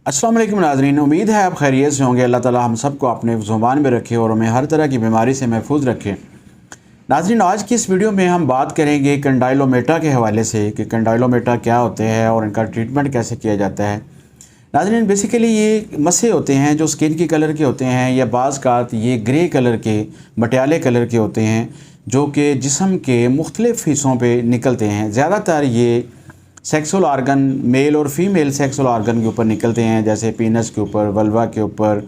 अस्सलाम वालेकुम नाज़रीन, उम्मीद है आप खैरियत से होंगे। अल्लाह ताला हम सब को अपने ज़ुबान में रखे और हमें हर तरह की बीमारी से महफूज रखे। नाज़रीन, आज की इस वीडियो में हम बात करेंगे कंडाइलोमेटा के हवाले से कि कंडाइलोमेटा क्या होते हैं और इनका ट्रीटमेंट कैसे किया जाता है। नाज़रीन, बेसिकली ये मस्से होते हैं जो स्किन की कलर के होते हैं या बाज़ कात ये ग्रे कलर के, मटियाले कलर के होते हैं जो कि जिस्म के मुख्तलिफ़ हिस्सों पे निकलते हैं। ज़्यादातर ये सेक्सुअल आर्गन, मेल और फीमेल सेक्सुअल आर्गन के ऊपर निकलते हैं, जैसे पीनस के ऊपर, वल्वा के ऊपर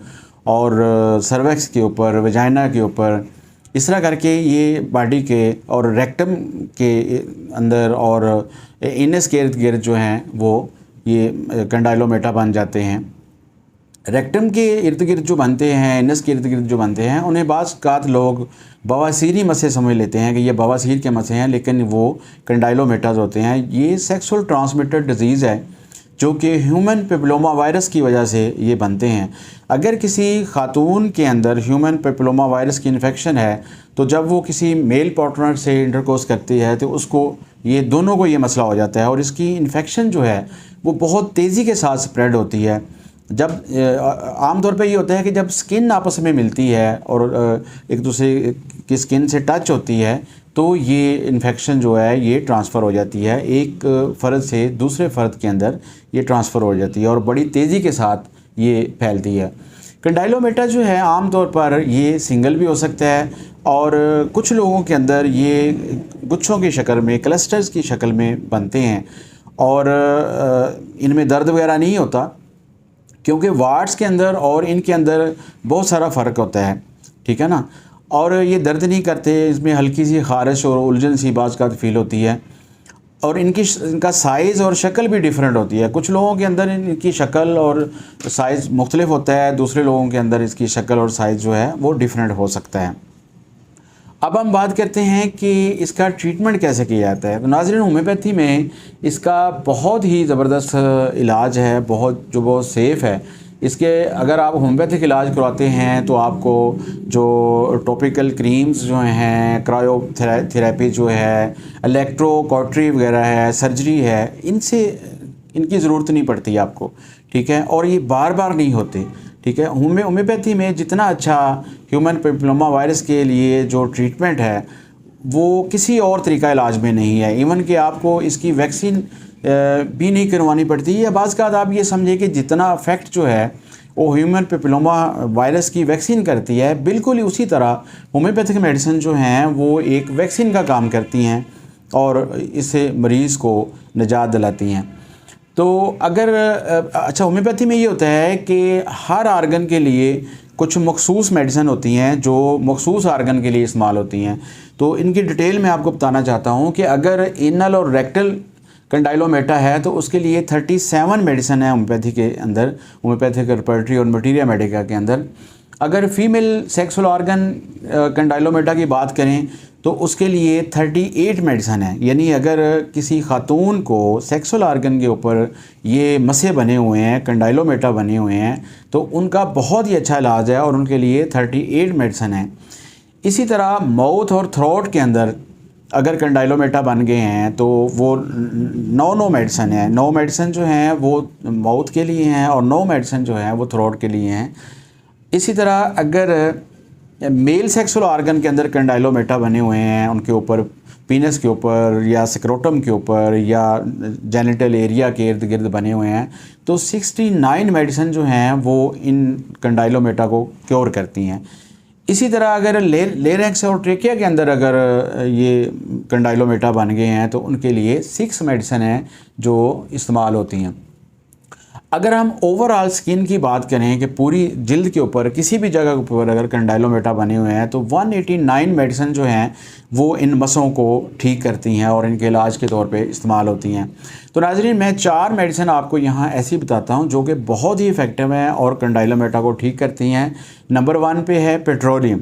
और सर्वेक्स के ऊपर, वजाइना के ऊपर। इस तरह करके ये बॉडी के और रेक्टम के अंदर और इनस के इर्द गिर्द जो हैं वो ये कंडाइलोमेटा बन जाते हैं। रेक्टम के इर्द गिर्द जो बनते हैं, इनस के इर्द गिर्द जो बनते हैं, उन्हें बाज़ कात लोग बवासीरी मस्से समझ लेते हैं कि ये बवासीर के मस्से हैं, लेकिन वो कंडाइलोमेटाज होते हैं। ये सेक्सुअल ट्रांसमिटेड डिजीज़ है जो कि ह्यूमन पेपिलोमा वायरस की वजह से ये बनते हैं। अगर किसी खातून के अंदर ह्यूमन पेपिलोमा वायरस की इन्फेक्शन है तो जब वो किसी मेल पार्टनर से इंटरकोर्स करती है तो उसको ये दोनों को ये मसला हो जाता है और इसकी इन्फेक्शन जो है वो बहुत तेज़ी के साथ स्प्रेड होती है। जब आम तौर पे ये होता है कि जब स्किन आपस में मिलती है और एक दूसरे की स्किन से टच होती है तो ये इन्फेक्शन जो है ये ट्रांसफ़र हो जाती है, एक फ़र्द से दूसरे फ़र्द के अंदर ये ट्रांसफ़र हो जाती है और बड़ी तेज़ी के साथ ये फैलती है। कंडाइलोमेटा जो है आम तौर पर ये सिंगल भी हो सकता है और कुछ लोगों के अंदर ये गुच्छों की शक्ल में, क्लस्टर्स की शक्ल में बनते हैं और इनमें दर्द वगैरह नहीं होता क्योंकि वार्ड्स के अंदर और इनके अंदर बहुत सारा फ़र्क होता है, ठीक है ना। और ये दर्द नहीं करते, इसमें हल्की सी ख़ारिश और उलझन सी बाज़ का फील होती है और इनका साइज़ और शक्ल भी डिफरेंट होती है। कुछ लोगों के अंदर इनकी शक्ल और साइज़ मुख्तलिफ होता है, दूसरे लोगों के अंदर इसकी शक्ल और साइज़ जो है वो डिफरेंट हो सकता है। अब हम बात करते हैं कि इसका ट्रीटमेंट कैसे किया जाता है। तो नाज़रीन, होम्योपैथी में इसका बहुत ही ज़बरदस्त इलाज है, बहुत सेफ़ है। इसके अगर आप होम्योपैथिक इलाज करवाते हैं तो आपको जो टॉपिकल क्रीम्स जो हैं, क्रायोथेरेपी जो है, इलेक्ट्रोकॉटरी वगैरह है, सर्जरी है, इनकी ज़रूरत नहीं पड़ती आपको, ठीक है। और ये बार बार नहीं होते, ठीक है। होम्योपैथी में जितना अच्छा ह्यूमन पेपिलोमा वायरस के लिए जो ट्रीटमेंट है वो किसी और तरीका इलाज में नहीं है। इवन कि आपको इसकी वैक्सीन भी नहीं करवानी पड़ती है। बाज़ का आप ये समझे कि जितना इफ़ेक्ट जो है वो ह्यूमन पेपिलोमा वायरस की वैक्सीन करती है, बिल्कुल ही उसी तरह होम्योपैथिक मेडिसिन जो हैं वो एक वैक्सीन का काम करती हैं और इससे मरीज़ को निजात दिलाती हैं। तो अगर अच्छा, होम्योपैथी में ये होता है कि हर आर्गन के लिए कुछ मखसूस मेडिसिन होती हैं जो मखसूस आर्गन के लिए इस्तेमाल होती हैं। तो इनकी डिटेल मैं आपको बताना चाहता हूँ कि अगर एनल और रेक्टल कंडाइलोमेटा है तो उसके लिए 37 मेडिसिन है होम्योपैथी के अंदर, होम्योपैथिक रेपर्टरी और मटीरिया मेडिका के अंदर। अगर फीमेल सेक्सुअल आर्गन कंडाइलोमेटा की बात करें तो उसके लिए 38 मेडिसिन है। यानी अगर किसी खातून को सेक्सुअल आर्गन के ऊपर ये मस्से बने हुए हैं, कंडाइलोमेटा बने हुए हैं, तो उनका बहुत ही अच्छा इलाज है और उनके लिए 38 मेडिसिन है। इसी तरह माउथ और थ्रोट के अंदर अगर कंडाइलोमेटा बन गए हैं तो वो 9 मेडिसिन है। 9 मेडिसिन जो हैं वो माउथ के लिए हैं और 9 मेडिसिन जो हैं वो थ्रोट के लिए हैं। इसी तरह अगर मेल सेक्सुअल आर्गन के अंदर कंडाइलोमेटा बने हुए हैं, उनके ऊपर पीनस के ऊपर या स्क्रोटम के ऊपर या जेनिटल एरिया के इर्द गिर्द बने हुए हैं, तो 69 मेडिसिन जो हैं वो इन कंडाइलोमेटा को क्योर करती हैं। इसी तरह अगर लेरेंक्स और ट्रेकिया के अंदर अगर ये कंडाइलोमेटा बन गए हैं तो उनके लिए 6 मेडिसिन हैं जो इस्तेमाल होती हैं। अगर हम ओवरऑल स्किन की बात करें कि पूरी जिल्द के ऊपर किसी भी जगह के ऊपर अगर कंडाइलोमेटा बने हुए हैं तो 189 मेडिसिन जो हैं वो इन मसों को ठीक करती हैं और इनके इलाज के तौर पे इस्तेमाल होती हैं। तो नाज़रीन, मैं 4 मेडिसिन आपको यहाँ ऐसी बताता हूँ जो कि बहुत ही इफ़ेक्टिव हैं और कंडाइलोमेटा को ठीक करती हैं। नंबर 1 पे है पेट्रोलियम।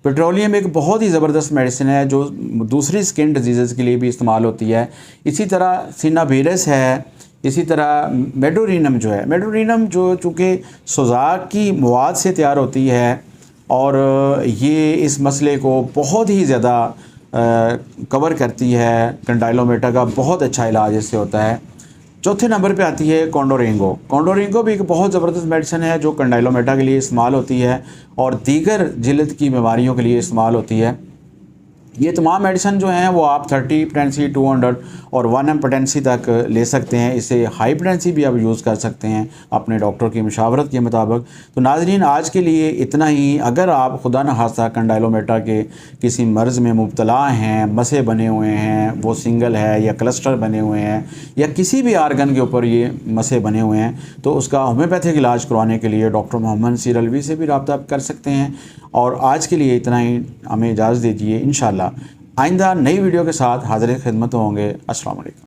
पेट्रोलियम एक बहुत ही ज़बरदस्त मेडिसिन है जो दूसरी स्किन डिजीज़ के लिए भी इस्तेमाल होती है। इसी तरह सिनावीरस है। इसी तरह मेडोरिनम जो है, मेडोरिनम जो चूँकि सुजाक की मवाद से तैयार होती है और ये इस मसले को बहुत ही ज़्यादा कवर करती है। कंडाइलोमेटा का बहुत अच्छा इलाज इससे होता है। चौथे नंबर पे आती है कॉन्डोरिंगो। कॉन्डोरिंगो भी एक बहुत ज़बरदस्त मेडिसिन है जो कंडाइलोमेटा के लिए इस्तेमाल होती है और दीगर जिल्द की बीमारियों के लिए इस्तेमाल होती है। ये तमाम मेडिसिन जो हैं वो आप 30 पोटेंसी 200 और 1 पोटेंसी तक ले सकते हैं। इसे हाई पोटेंसी भी आप यूज़ कर सकते हैं अपने डॉक्टर की मशावरत के मुताबिक। तो नाज़रीन आज के लिए इतना ही। अगर आप खुदा न खास्ता कंडाइलोमेटा के किसी मर्ज़ में मुब्तला हैं, मसे बने हुए हैं, वो सिंगल है या क्लस्टर बने हुए हैं या किसी भी आर्गन के ऊपर ये मसे बने हुए हैं, तो उसका होम्योपैथिक इलाज करवाने के लिए डॉक्टर मोहम्मद नसीर अलवी से भी रब्ता कर सकते हैं। और आज के लिए इतना ही, हमें इजाज़त दीजिए। इंशाअल्लाह आइंदा नई वीडियो के साथ हाज़िर खिदमत होंगे। अस्सलाम वालेकुम।